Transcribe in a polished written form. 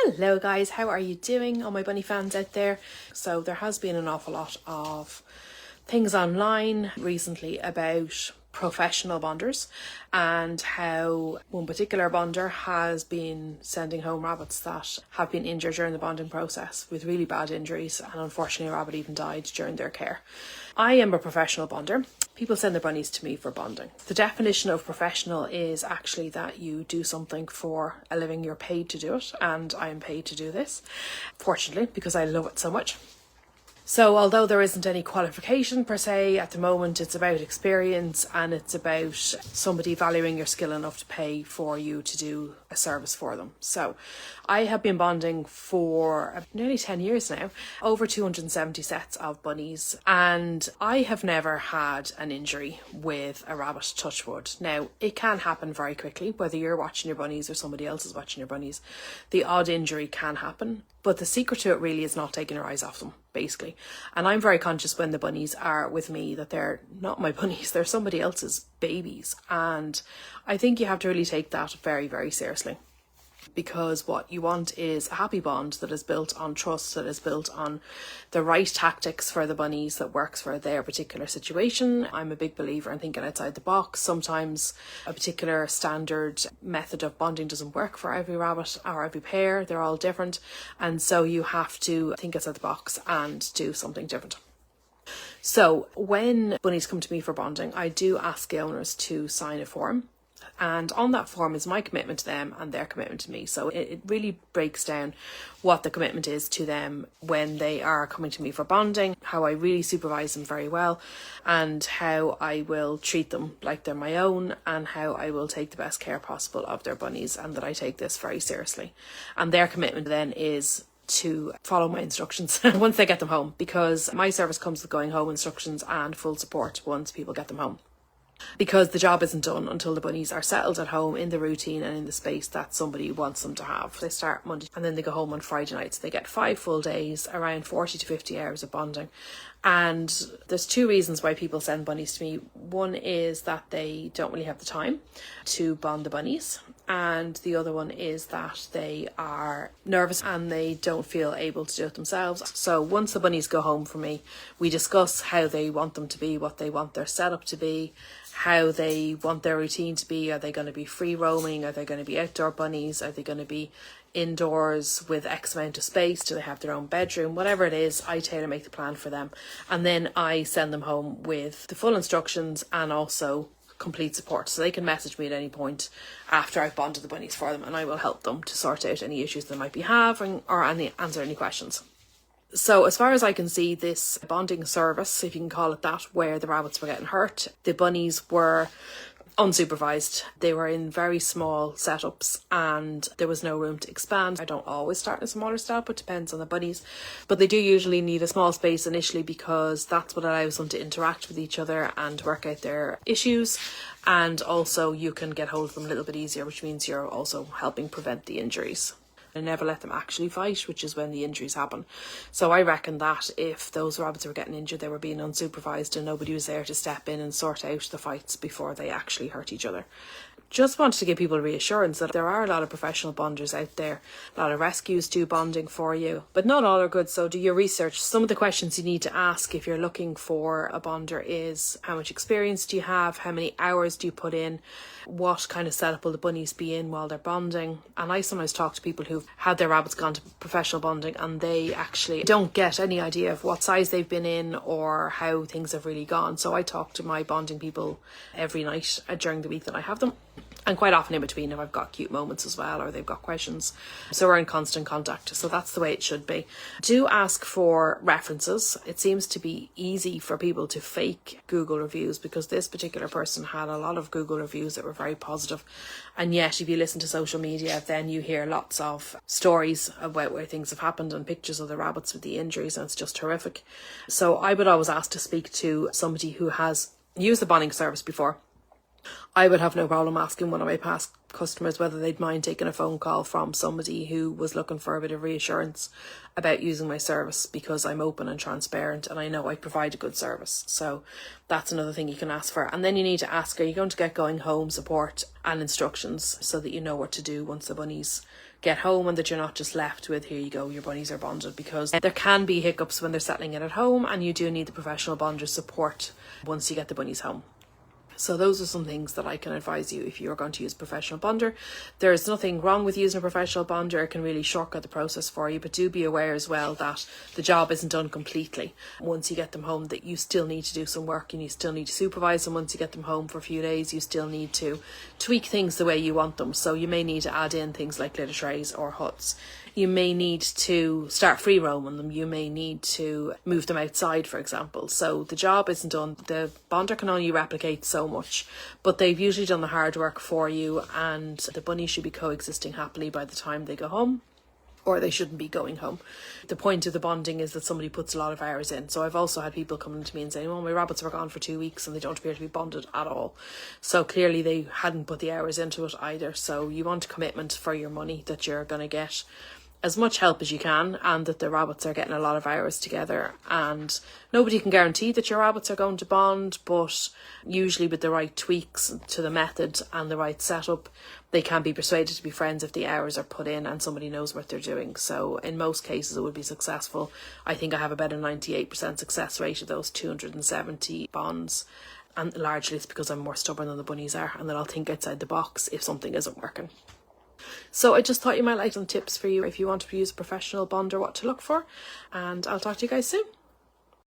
Hello guys, how are you doing, all my bunny fans out there? So there has been an awful lot of things online recently about professional bonders and how one particular bonder has been sending home rabbits that have been injured during the bonding process with really bad injuries, and unfortunately a rabbit even died during their care. I am a professional bonder. People send their bunnies to me for bonding. The definition of professional is actually that you do something for a living, you're paid to do it, and I am paid to do this, fortunately, because I love it so much. So although there isn't any qualification per se at the moment, it's about experience and it's about somebody valuing your skill enough to pay for you to do a service for them. So I have been bonding for nearly 10 years now, over 270 sets of bunnies, and I have never had an injury with a rabbit, touch wood. Now, it can happen very quickly, whether you're watching your bunnies or somebody else is watching your bunnies. The odd injury can happen, but the secret to it really is not taking your eyes off them, basically. And I'm very conscious when the bunnies are with me that they're not my bunnies, they're somebody else's babies. And I think you have to really take that very, very seriously. Because what you want is a happy bond that is built on trust, that is built on the right tactics for the bunnies that works for their particular situation. I'm a big believer in thinking outside the box. Sometimes a particular standard method of bonding doesn't work for every rabbit or every pair. They're all different. And so you have to think outside the box and do something different. So when bunnies come to me for bonding, I do ask the owners to sign a form. And on that form is my commitment to them and their commitment to me. So it really breaks down what the commitment is to them when they are coming to me for bonding, how I really supervise them very well, and how I will treat them like they're my own, and how I will take the best care possible of their bunnies, and that I take this very seriously. And their commitment then is to follow my instructions once they get them home, because my service comes with going home instructions and full support once people get them home. Because the job isn't done until the bunnies are settled at home in the routine and in the space that somebody wants them to have. They start Monday and then they go home on Friday night. So they get 5 full days, around 40 to 50 hours of bonding. And there's 2 reasons why people send bunnies to me. One is that they don't really have the time to bond the bunnies. And the other one is that they are nervous and they don't feel able to do it themselves. So once the bunnies go home from me, we discuss how they want them to be, what they want their setup to be, how they want their routine to be. Are they going to be free roaming? Are they going to be outdoor bunnies? Are they going to be indoors with X amount of space? Do they have their own bedroom? Whatever it is, I tailor make the plan for them. And then I send them home with the full instructions and also complete support. So they can message me at any point after I've bonded the bunnies for them, and I will help them to sort out any issues they might be having or answer any questions. So as far as I can see, this bonding service, if you can call it that, where the rabbits were getting hurt, the bunnies were unsupervised. They were in very small setups and there was no room to expand. I don't always start in a smaller setup, it depends on the bunnies, but they do usually need a small space initially because that's what allows them to interact with each other and work out their issues. And also you can get hold of them a little bit easier, which means you're also helping prevent the injuries. And never let them actually fight, which is when the injuries happen. So I reckon that if those rabbits were getting injured, they were being unsupervised and nobody was there to step in and sort out the fights before they actually hurt each other. Just wanted to give people reassurance that there are a lot of professional bonders out there. A lot of rescues do bonding for you, but not all are good. So do your research. Some of the questions you need to ask if you're looking for a bonder is: how much experience do you have? How many hours do you put in? What kind of setup will the bunnies be in while they're bonding? And I sometimes talk to people who've had their rabbits gone to professional bonding and they actually don't get any idea of what size they've been in or how things have really gone. So I talk to my bonding people every night during the week that I have them. And quite often in between if I've got cute moments as well or they've got questions. So we're in constant contact. So that's the way it should be. Do ask for references. It seems to be easy for people to fake Google reviews because this particular person had a lot of Google reviews that were very positive. And yet if you listen to social media, then you hear lots of stories about where things have happened and pictures of the rabbits with the injuries, and it's just horrific. So I would always ask to speak to somebody who has used the bonding service before. I would have no problem asking one of my past customers whether they'd mind taking a phone call from somebody who was looking for a bit of reassurance about using my service, because I'm open and transparent and I know I provide a good service. So that's another thing you can ask for. And then you need to ask, are you going to get going home support and instructions so that you know what to do once the bunnies get home and that you're not just left with, here you go, your bunnies are bonded, because there can be hiccups when they're settling in at home, and you do need the professional bonder support once you get the bunnies home. So those are some things that I can advise you if you're going to use a professional bonder. There's nothing wrong with using a professional bonder. It can really shortcut the process for you, but do be aware as well that the job isn't done completely. Once you get them home, that you still need to do some work and you still need to supervise them. Once you get them home for a few days, you still need to tweak things the way you want them. So you may need to add in things like litter trays or huts. You may need to start free roaming them. You may need to move them outside, for example. So the job isn't done. The bonder can only replicate so much, but they've usually done the hard work for you, and the bunnies should be coexisting happily by the time they go home, or they shouldn't be going home. The point of the bonding is that somebody puts a lot of hours in. So I've also had people coming to me and saying, oh, my rabbits were gone for 2 weeks and they don't appear to be bonded at all. So clearly they hadn't put the hours into it either. So you want a commitment for your money that you're going to get as much help as you can, and that the rabbits are getting a lot of hours together. And nobody can guarantee that your rabbits are going to bond, but usually with the right tweaks to the method and the right setup, they can be persuaded to be friends if the hours are put in and somebody knows what they're doing. So in most cases it would be successful. I think I have about a 98% success rate of those 270 bonds, and largely it's because I'm more stubborn than the bunnies are, and that I'll think outside the box if something isn't working. So I just thought you might like some tips for you if you want to use a professional bonder, what to look for, and I'll talk to you guys soon.